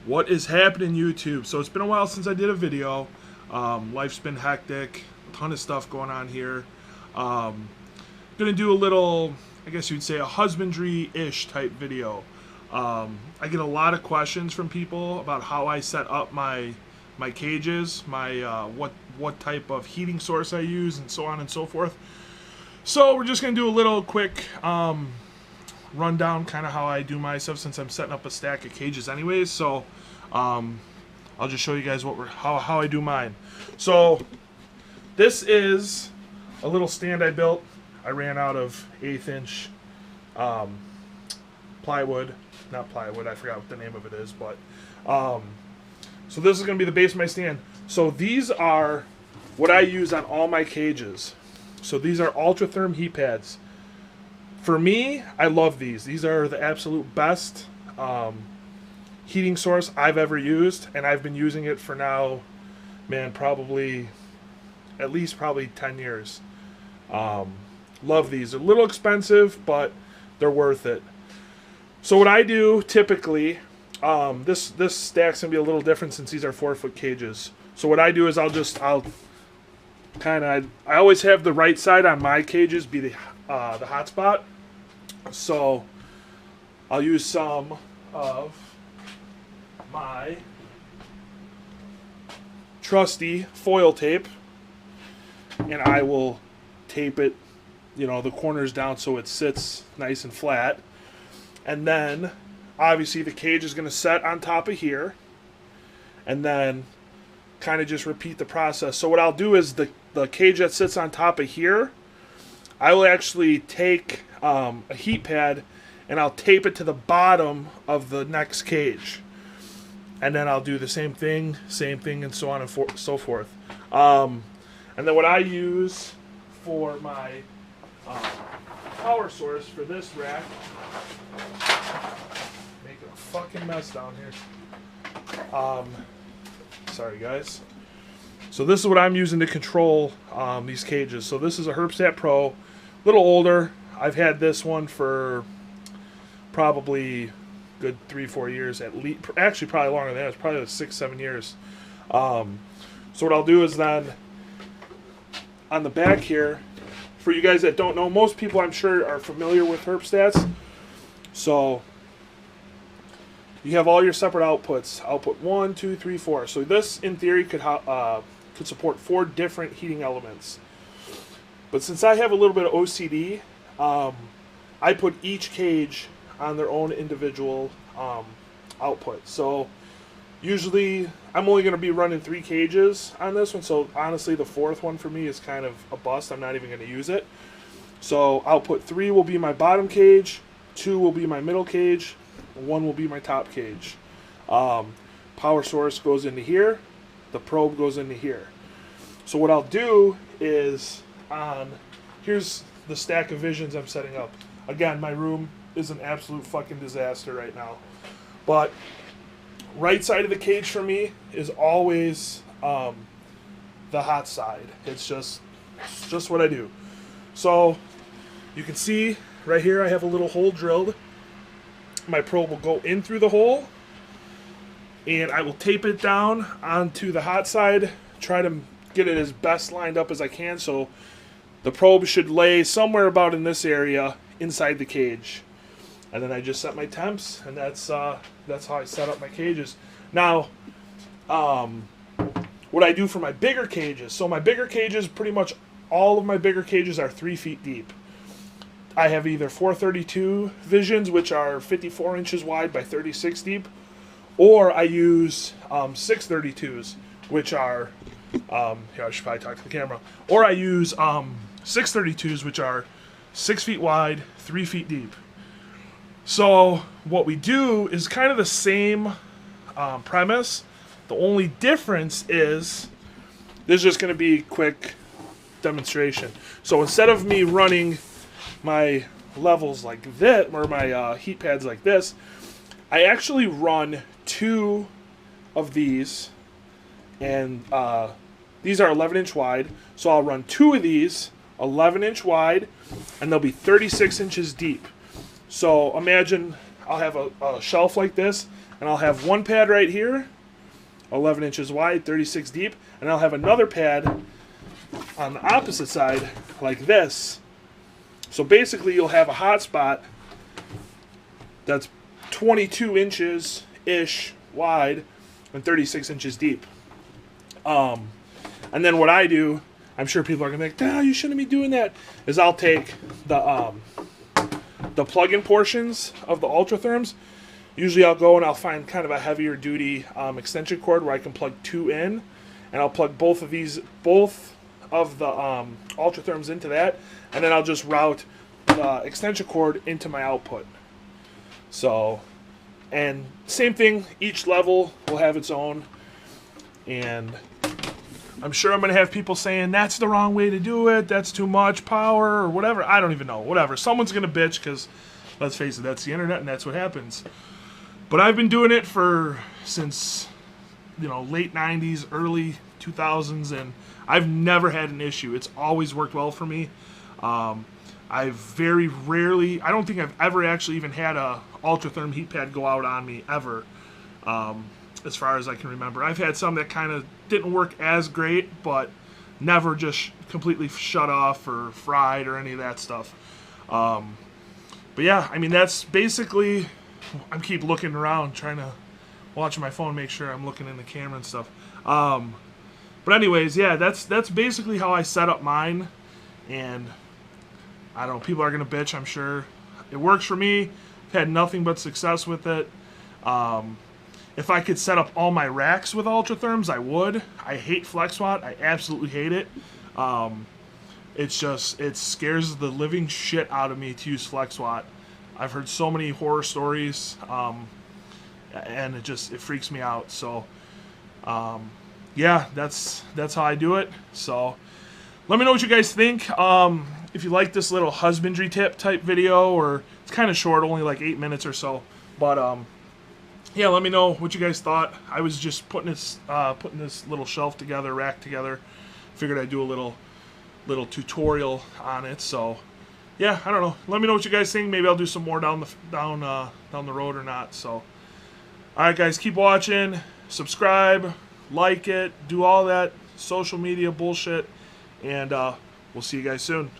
What is happening, YouTube? So it's been a while since I did a video. Life's been hectic, a ton of stuff going on here. Gonna do a little, I guess you'd say, a husbandry-ish type video. I get a lot of questions from people about how I set up my cages, my what type of heating source I use, and so on and so forth. So we're just gonna do a little quick rundown, kind of how I do my stuff, since I'm setting up a stack of cages anyways. So I'll just show you guys how I do mine. So this is a little stand I built. I ran out of 1/8 inch plywood, not plywood, I forgot what the name of it is, but so this is going to be the base of my stand. So these are what I use on all my cages. So these are Ultratherm heat pads. For me, I love these. These are the absolute best heating source I've ever used, and I've been using it for now, man, probably at least 10 years. Love these. They're a little expensive, but they're worth it. So what I do typically, this stack's gonna be a little different since these are 4-foot cages. So what I do is I always have the right side on my cages be the hot spot. So I'll use some of my trusty foil tape, and I will tape it, the corners down so it sits nice and flat. And then obviously the cage is going to set on top of here, and then kind of just repeat the process. So what I'll do is the cage that sits on top of here, I will actually take a heat pad and I'll tape it to the bottom of the next cage, and then I'll do the same thing, and so on and so forth. And then what I use for my power source for this rack, making a fucking mess down here. Sorry guys. So this is what I'm using to control these cages. So this is a Herbstat Pro, a little older. I've had this one for probably good 3-4 years at least. Actually, probably longer than that. It's probably like 6-7 years. So what I'll do is then on the back here, for you guys that don't know, most people I'm sure are familiar with Herbstats. So you have all your separate outputs. Output 1, 2, 3, 4. So this, in theory, could support 4 different heating elements. But since I have a little bit of OCD, I put each cage on their own individual output. So usually I'm only going to be running 3 cages on this one. So honestly, the 4th one for me is kind of a bust. I'm not even going to use it. So output 3 will be my bottom cage, 2 will be my middle cage, 1 will be my top cage. Power source goes into here, the probe goes into here. So what I'll do is, here's the stack of Visions I'm setting up. Again, my room is an absolute fucking disaster right now. But right side of the cage for me is always the hot side. It's just what I do. So you can see right here I have a little hole drilled. My probe will go in through the hole, and I will tape it down onto the hot side, try to get it as best lined up as I can. So the probe should lay somewhere about in this area inside the cage. And then I just set my temps, and that's how I set up my cages. Now, what I do for my bigger cages, so my bigger cages, pretty much all of my bigger cages are 3 feet deep. I have either 432 Visions, which are 54 inches wide by 36 deep, or I use 632s, which are, here I should probably talk to the camera, or I use 632s, which are 6 feet wide, 3 feet deep. So what we do is kind of the same premise. The only difference is, this is just going to be a quick demonstration. So instead of me running my levels like this, or my heat pads like this, I actually run 2 of these, and these are 11-inch wide. So I'll run 2 of these, 11-inch wide, and they'll be 36 inches deep. So imagine I'll have a shelf like this, and I'll have one pad right here, 11 inches wide, 36 deep, and I'll have another pad on the opposite side like this. So basically you'll have a hot spot that's 22 inches ish wide and 36 inches deep. And then what I do, I'm sure people are gonna be like, "No, you shouldn't be doing that," is I'll take the plug-in portions of the Ultratherms. Usually I'll go and I'll find kind of a heavier duty extension cord where I can plug 2 in, and I'll plug both of the Ultratherms into that, and then I'll just route the extension cord into my output. So, and same thing, each level will have its own, and I'm sure I'm going to have people saying, that's the wrong way to do it, that's too much power, or whatever. I don't even know, whatever. Someone's going to bitch because, let's face it, that's the internet and that's what happens. But I've been doing it since, late 90s, early 2000s, and I've never had an issue. It's always worked well for me. I've very rarely, I don't think I've ever actually even had a Ultratherm heat pad go out on me, ever. As far as I can remember. I've had some that kind of didn't work as great, but never just completely shut off or fried or any of that stuff. But yeah, I mean, that's basically, I keep looking around, trying to watch my phone, make sure I'm looking in the camera and stuff. But anyways, yeah, that's basically how I set up mine, and I don't know, people are going to bitch, I'm sure. It works for me. I've had nothing but success with it. If I could set up all my racks with Ultratherms, I would. I hate FlexWatt. I absolutely hate it. It's just, it scares the living shit out of me to use FlexWatt. I've heard so many horror stories, and it freaks me out. So, yeah, that's how I do it. So, let me know what you guys think. If you like this little husbandry tip type video, or it's kind of short, only like 8 minutes or so. But, yeah, let me know what you guys thought. I was just putting this little shelf together, rack together. Figured I'd do a little tutorial on it. So, yeah, I don't know. Let me know what you guys think. Maybe I'll do some more down the road or not. So, all right, guys, keep watching. Subscribe, like it, do all that social media bullshit, and we'll see you guys soon.